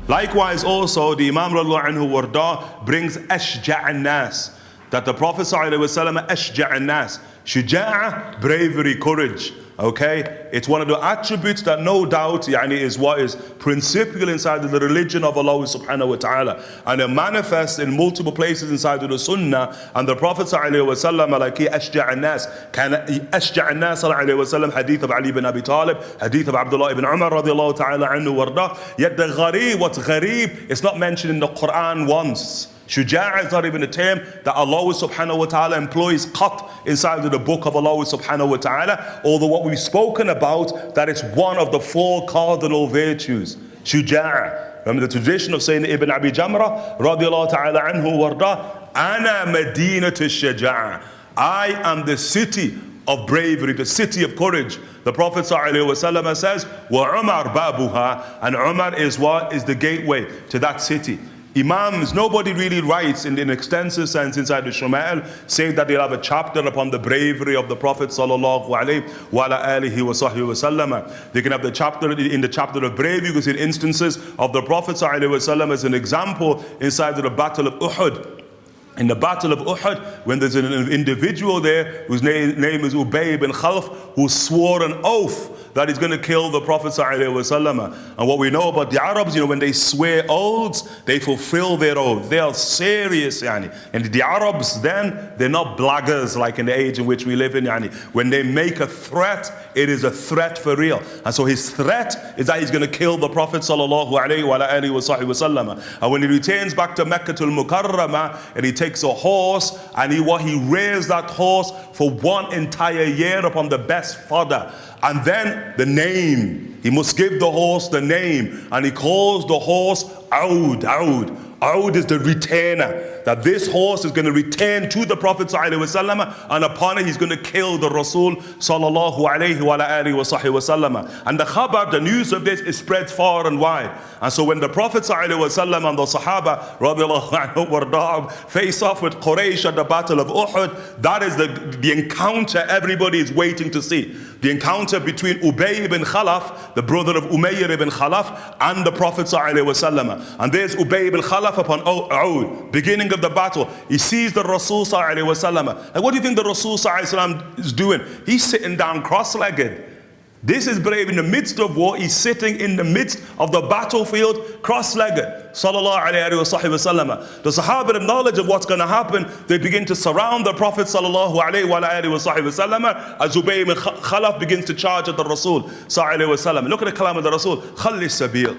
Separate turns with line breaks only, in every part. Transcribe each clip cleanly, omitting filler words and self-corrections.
Likewise also, the Imam radiallahu anhu warda brings ashja' nas, that the Prophet sallallahu alaihi wasallam ashja' nas, shuja'a, bravery, courage. Okay, it's one of the attributes that no doubt is what is principal inside of the religion of Allah subhanahu wa ta'ala, and it manifests in multiple places inside of the sunnah. And the Prophet sallallahu alaihi wasallam, like he ashja' an-nas, can ashja' an-nas sallallahu alaihi wasallam, hadith of Ali ibn Abi Talib, hadith of Abdullah ibn Umar radiallahu ta'ala anhu warda. Yet the gharib, what's gharib, it's not mentioned in the Quran once. Shuja'a is not even a term that Allah subhanahu wa ta'ala employs qat inside of the book of Allah subhanahu wa ta'ala, although what we've spoken about, that it's one of the 4 cardinal virtues. Shuja'a. Remember the tradition of saying Ibn Abi Jamrah radiallahu ta'ala anhu warda, Ana Madinatu Shaja'a, I am the city of bravery, the city of courage. The Prophet ﷺ says, Wa Umar babuha, and Umar is what? Is the gateway to that city. Imams, nobody really writes in an extensive sense inside the Shama'il saying that they'll have a chapter upon the bravery of the Prophet sallallahu alaihi wasallam. They can have the chapter in the chapter of bravery. You can see instances of the Prophet sallallahu alaihi wasallam as an example inside of the Battle of Uhud. In the Battle of Uhud, when there's an individual there whose name is Ubay ibn Khalaf, who swore an oath that he's going to kill the Prophet ﷺ. And what we know about the Arabs, when they swear oaths, they fulfill their oath. They are serious, And the Arabs then, they're not blaggers like in the age in which we live in, When they make a threat, it is a threat for real. And so his threat is that he's going to kill the Prophet ﷺ. And when he returns back to Mecca to Mukarramah, and he takes a horse, and he rears that horse for 1 entire year upon the best fodder. And then the name, he must give the horse the name, and he calls the horse Aoud. Aoud is the retainer, that this horse is going to return to the Prophet ﷺ, and upon it he's going to kill the Rasul sallallahu alayhi wa alihi wa sallam. And the khabar, the news of this, is spread far and wide. And so when the Prophet ﷺ and the Sahaba radiallahu anhu warda face off with Quraysh at the Battle of Uhud, that is the encounter everybody is waiting to see. The encounter between Ubay ibn Khalaf, the brother of Umayyah ibn Khalaf, and the Prophet ﷺ. And there's Ubay ibn Khalaf upon Uhud, beginning of the battle. He sees the Rasul ﷺ. Like, what do you think the Rasul ﷺ is doing? He's sitting down cross-legged. This is brave in the midst of war. He's sitting in the midst of the battlefield, cross-legged. Sallallahu alayhi wa sallam. The Sahaba have knowledge of what's going to happen. They begin to surround the Prophet sallallahu alayhi wa sallam as Ubay ibn Khalaf begins to charge at the Rasul sallallahu alayhi wa sallam. Look at the kalam of the Rasul. Khalli sabil.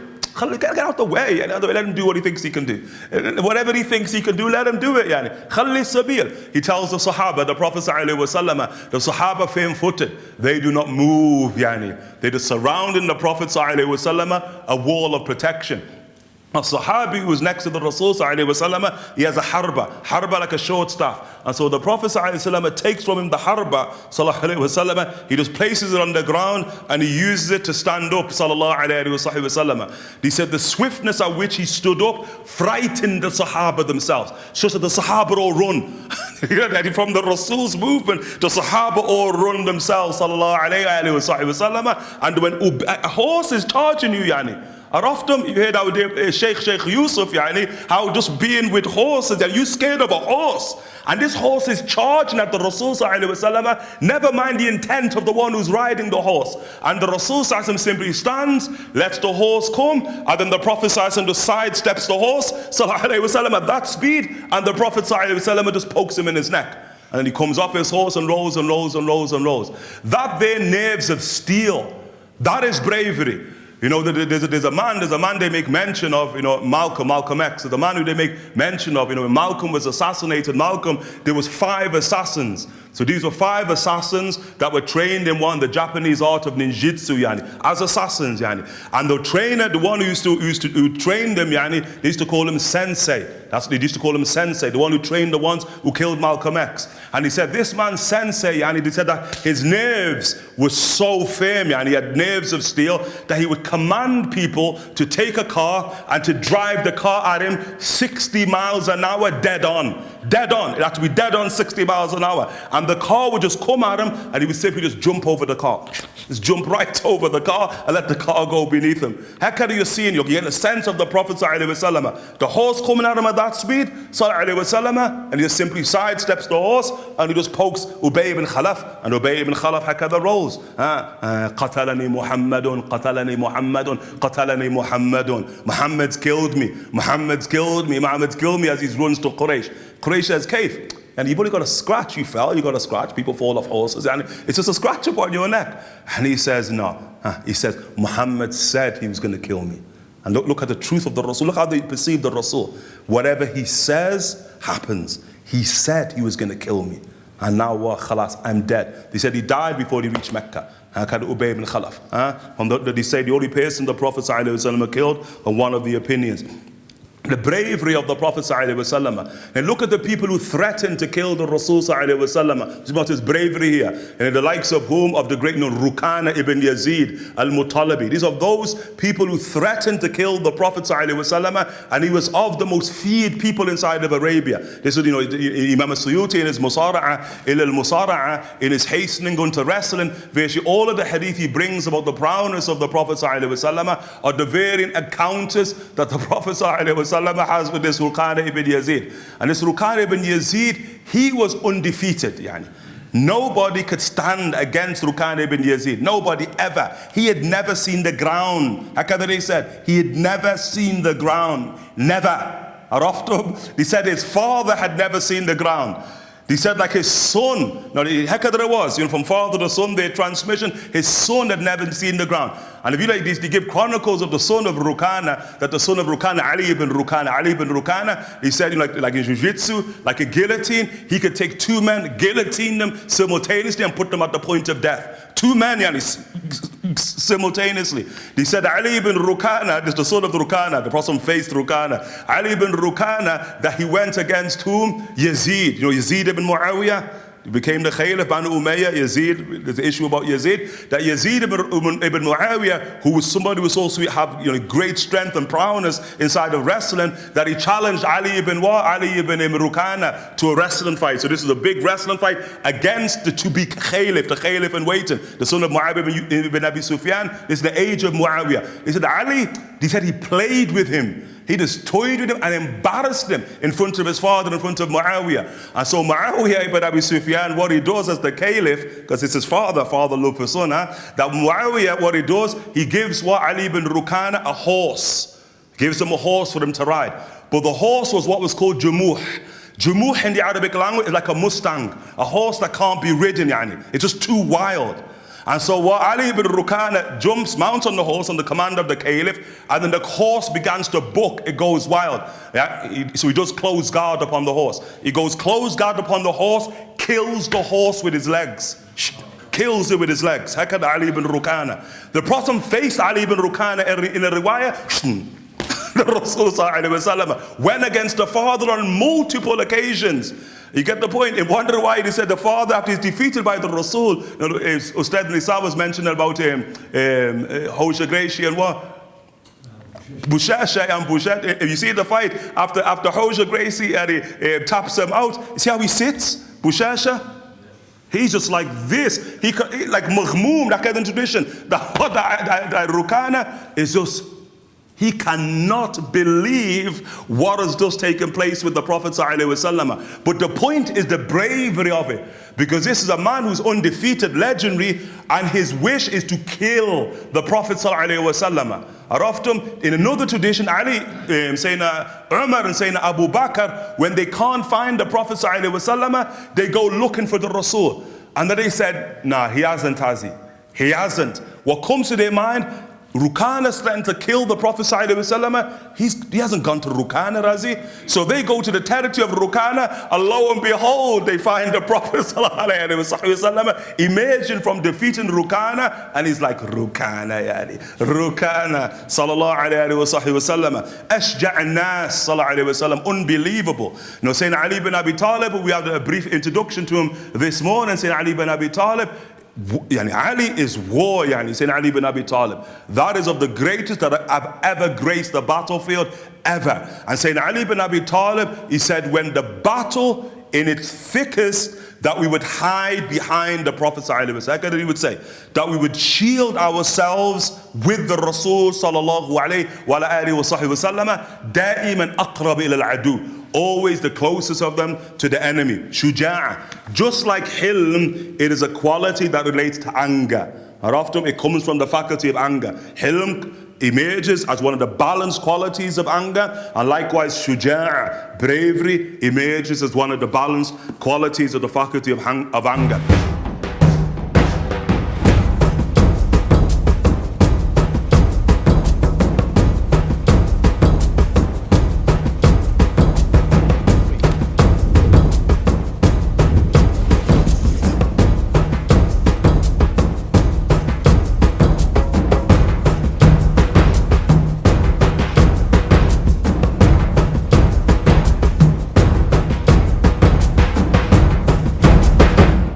Get out the way. Let him do what he thinks he can do. Whatever he thinks he can do, let him do it. Khalli sabil. He tells the Sahaba, the Prophet sallallahu alayhi wa sallam, the Sahaba firm-footed. They do not move. They just surrounding the Prophet sallallahu alayhi wa sallam, a wall of protection. A Sahabi who was next to the Rasul sallallahu alayhi wa sallam, he has a harba like a short staff. And so the Prophet sallallahu alayhi wa sallam takes from him the harba sallallahu alayhi wa sallam, he just places it on the ground and he uses it to stand up sallallahu alayhi wa sallam. He said the swiftness at which he stood up frightened the Sahaba themselves. So that the Sahaba all run. From the Rasul's movement, the Sahaba all run themselves sallallahu alayhi wa sallam. And when a horse is charging you, or often you heard our dear Shaykh Yusuf, how just being with horses, and you scared of a horse, and this horse is charging at the Rasul ﷺ, never mind the intent of the one who's riding the horse. And the Rasul ﷺ simply stands, lets the horse come, and then the Prophet ﷺ just sidesteps the horse ﷺ at that speed, and the Prophet ﷺ just pokes him in his neck. And then he comes off his horse and rolls and rolls and rolls and rolls. That their nerves of steel, that is bravery. There's a man they make mention of, Malcolm X. The man who they make mention of, when Malcolm was assassinated, there was 5 assassins. So these were 5 assassins that were trained in the Japanese art of ninjutsu, as assassins, And the trainer, the one who trained them, they used to call him sensei. That's what they used to call him, sensei, the one who trained the ones who killed Malcolm X. And he said, this man sensei, he said that his nerves were so firm, he had nerves of steel, that he would command people to take a car and to drive the car at him 60 miles an hour dead on. It had to be dead on 60 miles an hour. And and the car would just come at him, and he would simply just jump over the car. Just jump right over the car and let the car go beneath him. How can you see? You're getting a sense of the Prophet ﷺ. The horse coming at him at that speed, ﷺ, and he just simply sidesteps the horse, and he just pokes Ubay ibn Khalaf, and Ubay ibn Khalaf hakada rolls. Qatalani Muhammadun, Qatalani Muhammadun, Qatalani Muhammadun. Muhammad's killed me. Muhammad's killed me. Muhammad's killed me as he runs to Quraysh. Quraysh says, Kaif. And you've only got a scratch, you fell, you got a scratch, people fall off horses, and it's just a scratch upon your neck. And he says, no. He says, Muhammad said he was going to kill me. And look at the truth of the Rasul, look how they perceive the Rasul. Whatever he says, happens. He said he was going to kill me. And now, khalas, I'm dead. They said he died before he reached Mecca. Ubay ibn Khalaf. They say the only person the Prophet ﷺ killed, on one of the opinions. The bravery of the Prophet ﷺ. And look at the people who threatened to kill the Rasul ﷺ. It's about his bravery here. And the likes of whom? Of the great Rukana ibn Yazid al-Mutalabi. These are those people who threatened to kill the Prophet ﷺ, and he was of the most feared people inside of Arabia. This is, Imam al-Suyuti in his Musara'a, in his hastening unto wrestling, virtually all of the hadith he brings about the prowess of the Prophet ﷺ are the varying encounters that the Prophet ﷺ has with this Rukana ibn Yazid. And this Rukana ibn Yazid, he was undefeated. Yani. Nobody could stand against Rukana ibn Yazid. Nobody ever. He had never seen the ground. Hakadari said, he had never seen the ground. Never. Araftum? He said his father had never seen the ground. He said like his son, now Hakadar was, from father to son, their transmission, his son had never seen the ground. And if you like this, they give chronicles of the son of Rukana, that the son of Rukana, Ali ibn Rukana, he said, like in Jiu-Jitsu, like a guillotine, he could take two men, guillotine them simultaneously and put them at the point of death. Two men, simultaneously. He said Ali ibn Rukana, this is the son of Rukana, the Prophet faced Rukana. Ali ibn Rukana, that he went against whom? Yazid. Yazid ibn Muawiyah. He became the Caliph, Banu Umayyah, Yazid. There's the issue about Yazid. That Yazid ibn Muawiyah, who was somebody who was also have great strength and prowess inside of wrestling, that he challenged Ali ibn Rukana to a wrestling fight. So this is a big wrestling fight against the to-be Caliph, the Caliph in waiting, the son of Muawiyah ibn Abi Sufyan. This is the age of Muawiyah. He said Ali, he said he played with him. He just toyed with him and embarrassed him in front of his father, in front of Muawiyah. And so Muawiyah ibn Abi Sufyan, what he does as the Caliph, because it's his father love for son, that Muawiyah, what he does, he gives Ali ibn Rukana a horse. Gives him a horse for him to ride. But the horse was what was called Jumuh. Jumuh in the Arabic language is like a Mustang, a horse that can't be ridden, It's just too wild. And so Ali ibn Rukana mounts on the horse on the command of the Caliph, and then the horse begins to buck, it goes wild. So he does close guard upon the horse. He goes close guard upon the horse, kills the horse with his legs. Kills it with his legs. Hakad Ali ibn Rukana. The Prophet faced Ali ibn Rukana in a riwayah. The Rasul went against the father on multiple occasions. You get the point? In one riwayah, he said the father, after he's defeated by the Rasul, Ustad Nisa was mentioning about Hosha Gracie and what? Bushasha and Bushat. If you see the fight, after Hosha Gracie taps him out, you see how he sits? Bushasha? He's just like this. He like Mahmoum, that kind of tradition. The Rukana is just, he cannot believe what has just taken place with the Prophet ﷺ. But the point is the bravery of it. Because this is a man who's undefeated, legendary, and his wish is to kill the Prophet ﷺ. Araftum, in another tradition, Ali, Sayyidina Umar and Sayyidina Abu Bakr, when they can't find the Prophet ﷺ, they go looking for the Rasul. And then they said, nah, he hasn't, has he? He hasn't. What comes to their mind, Rukana's threatened to kill the Prophet ﷺ. He hasn't gone to Rukana, has he? So they go to the territory of Rukana, and lo and behold, they find the Prophet ﷺ emerging from defeating Rukana, and he's like, Rukana, yani. Rukana, sallallahu alayhi wa sallam. Ashja' nas, sallallahu alayhi wa sallam. Unbelievable. Now, Sayyidina Ali ibn Abi Talib, we have a brief introduction to him this morning. Sayyidina Ali ibn Abi Talib, Ali is war, Sayyidina Ali ibn Abi Talib. That is of the greatest that have ever graced the battlefield, ever. And Sayyidina Ali ibn Abi Talib, he said, when the battle in its thickest, that we would hide behind the Prophet ﷺ. Second, he would say that we would shield ourselves with the Rasul sallallahu alayhi wa alihi wa sahbihi wa sallam, da'iman aqrab ila al-adu, always the closest of them to the enemy. Shuja'a. Just like hilm, it is a quality that relates to anger. And often it comes from the faculty of anger. Hilm emerges as one of the balanced qualities of anger, and likewise shuja'a, bravery, emerges as one of the balanced qualities of the faculty of anger.